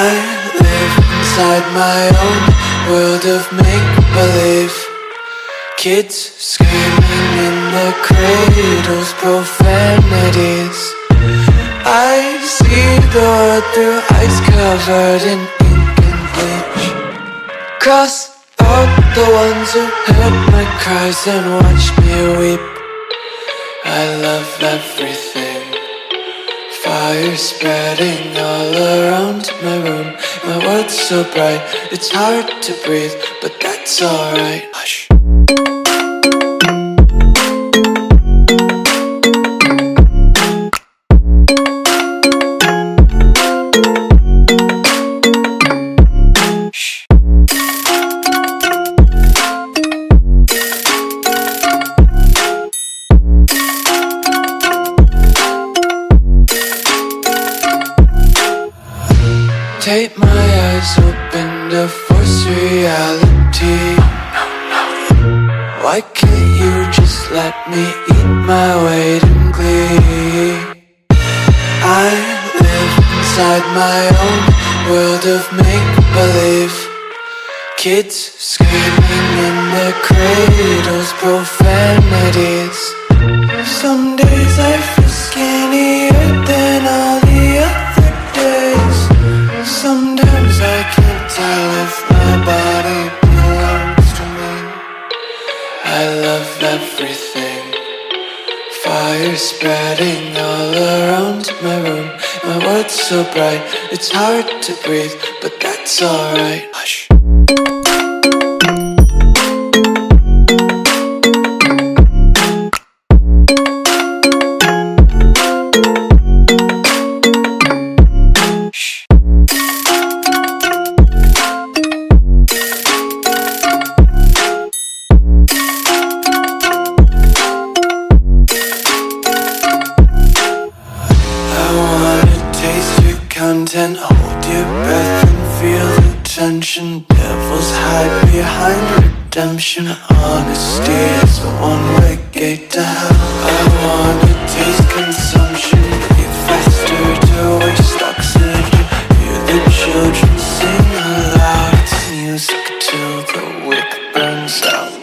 I live inside my own world of make-believe. Kids screaming in their cradles, profanities. I see the world through ice covered in ink and bleach. Cross out the ones who heard my cries and watched me weep. I love everything. Fire spreading all around my room. My world's so bright, it's hard to breathe, but that's alright. Hush. Take my eyes open to force reality. Why can't you just let me eat my weight in glee? I live inside my own world of make-believe. Kids screaming in their cradles, profanities. Some days I feel skinnier than all the other days. Sometimes I can't tell if my body belongs to me. I love everything. Fire spreading all around my room. My world's so bright, it's hard to breathe, but that's alright. Hush. Content, hold your breath and feel the tension. Devils hide behind redemption. Honesty is a one-way gate to hell. I wanna taste consumption, breathe faster to waste oxygen. Hear the children sing aloud. It's music till the wick burns out.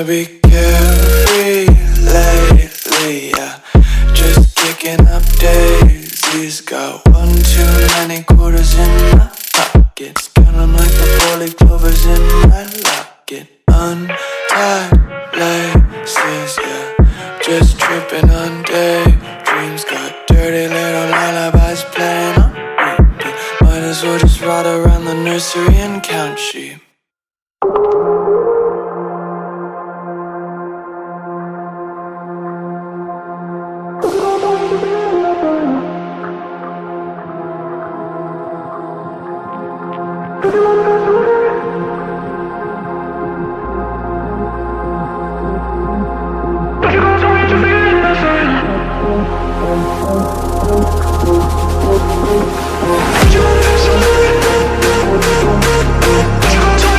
Be carefree lately, yeah. Just kicking up daisies. Got one too many quarters in my pockets. Count 'em like the 4-leaf clovers in my locket. Untied laces, yeah. Just tripping on daydreams. Got dirty little lullabies playing on repeat. Might as well just ride around the nursery and count sheep. Would you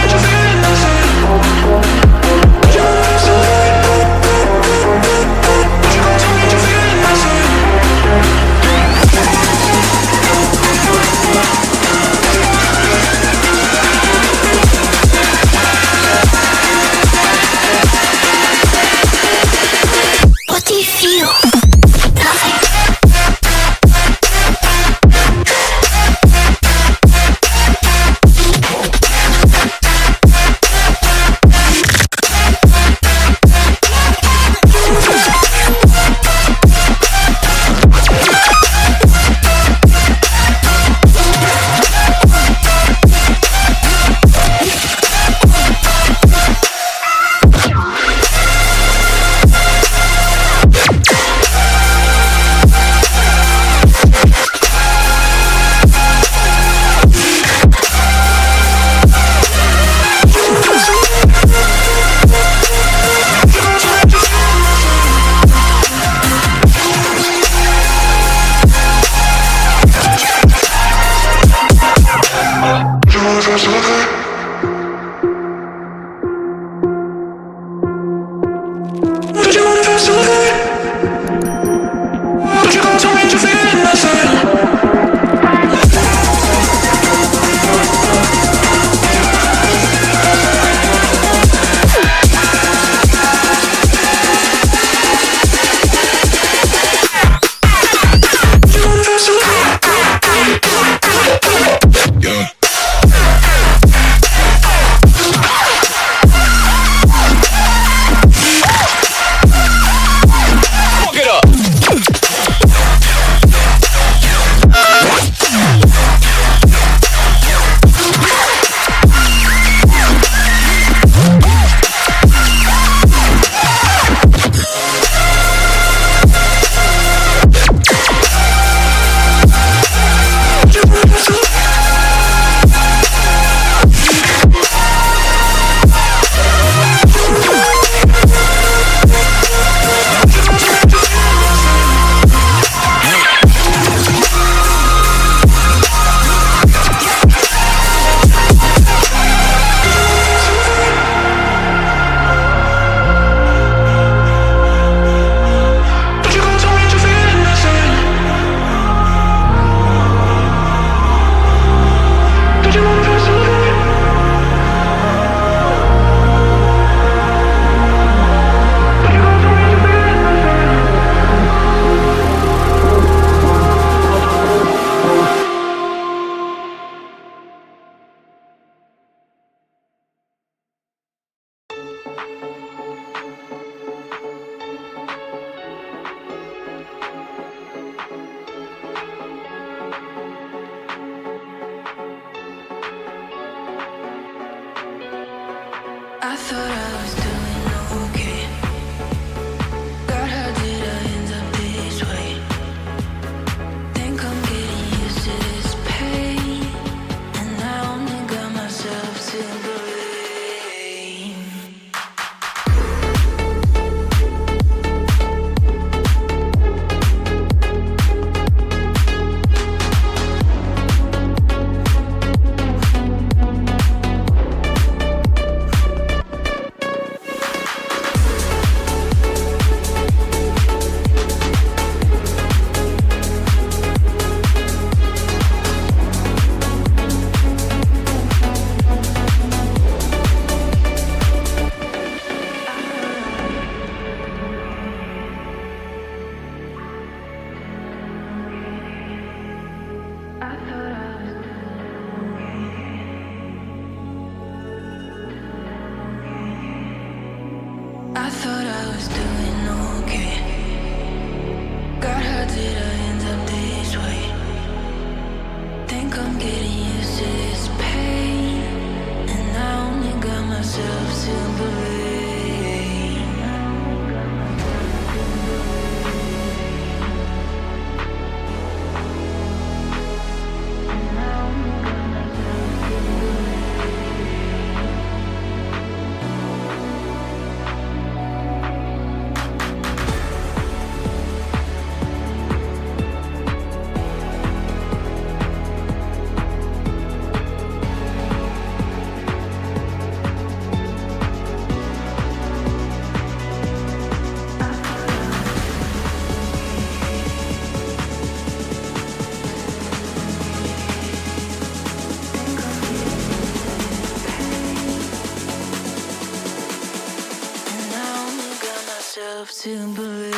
To believe.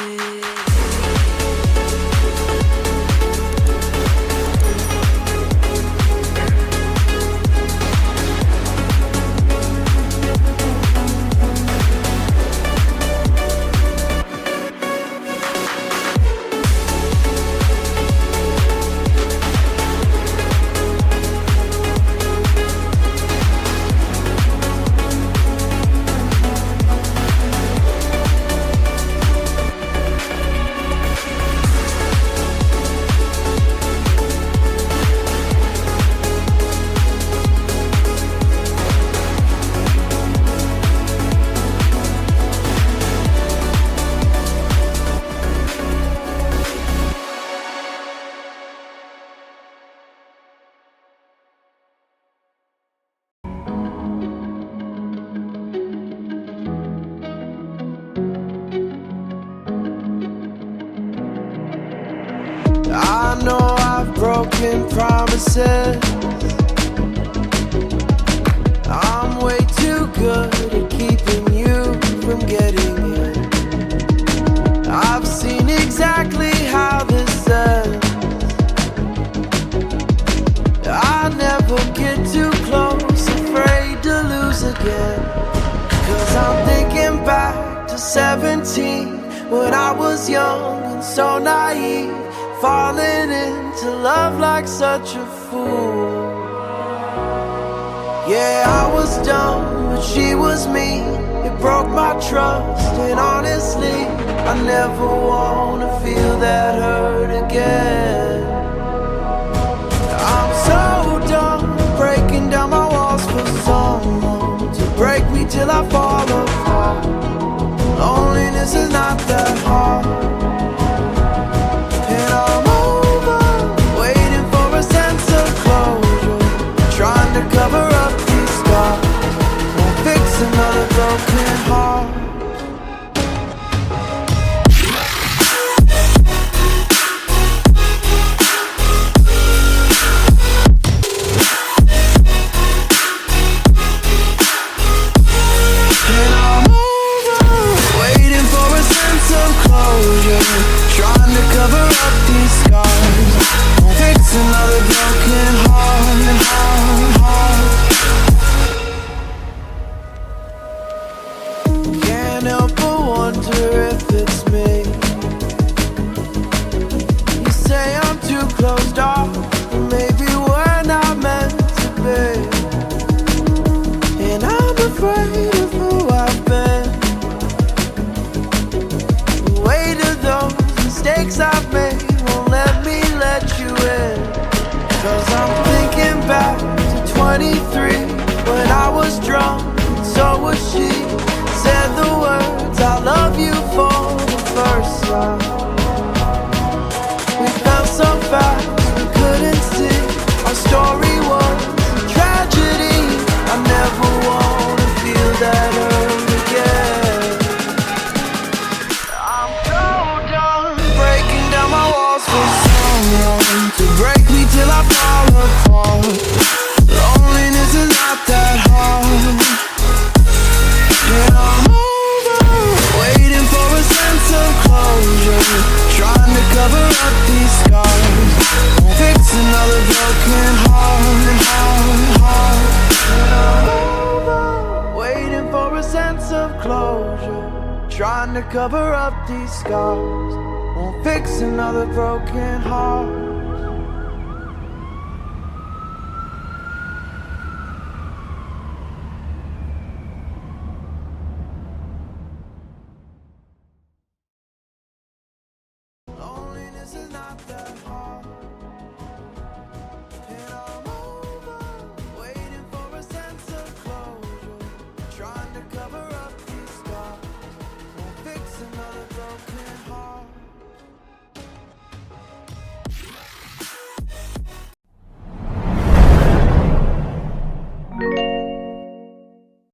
I know I've broken promises. I'm way too good at keeping you from getting in. I've seen exactly how this ends. I never get too close, afraid to lose again. 'Cause I'm thinking back to 17, when I was young and so naive, falling into love like such a fool. Yeah, I was dumb, but she was me. It broke my trust, and honestly, I never wanna feel that hurt again. I'm so done breaking down my walls for someone to break me till I fall apart. Loneliness is not that hard. To cover up these scars, won't fix another broken heart. And I'm over waiting for a sense of closure, trying to cover up these scars, won't fix another broken heart. Can't help but wonder if it's me. You say I'm too closed off, but maybe we're not meant to be. And I'm afraid of who cover up these scars, won't fix another broken heart.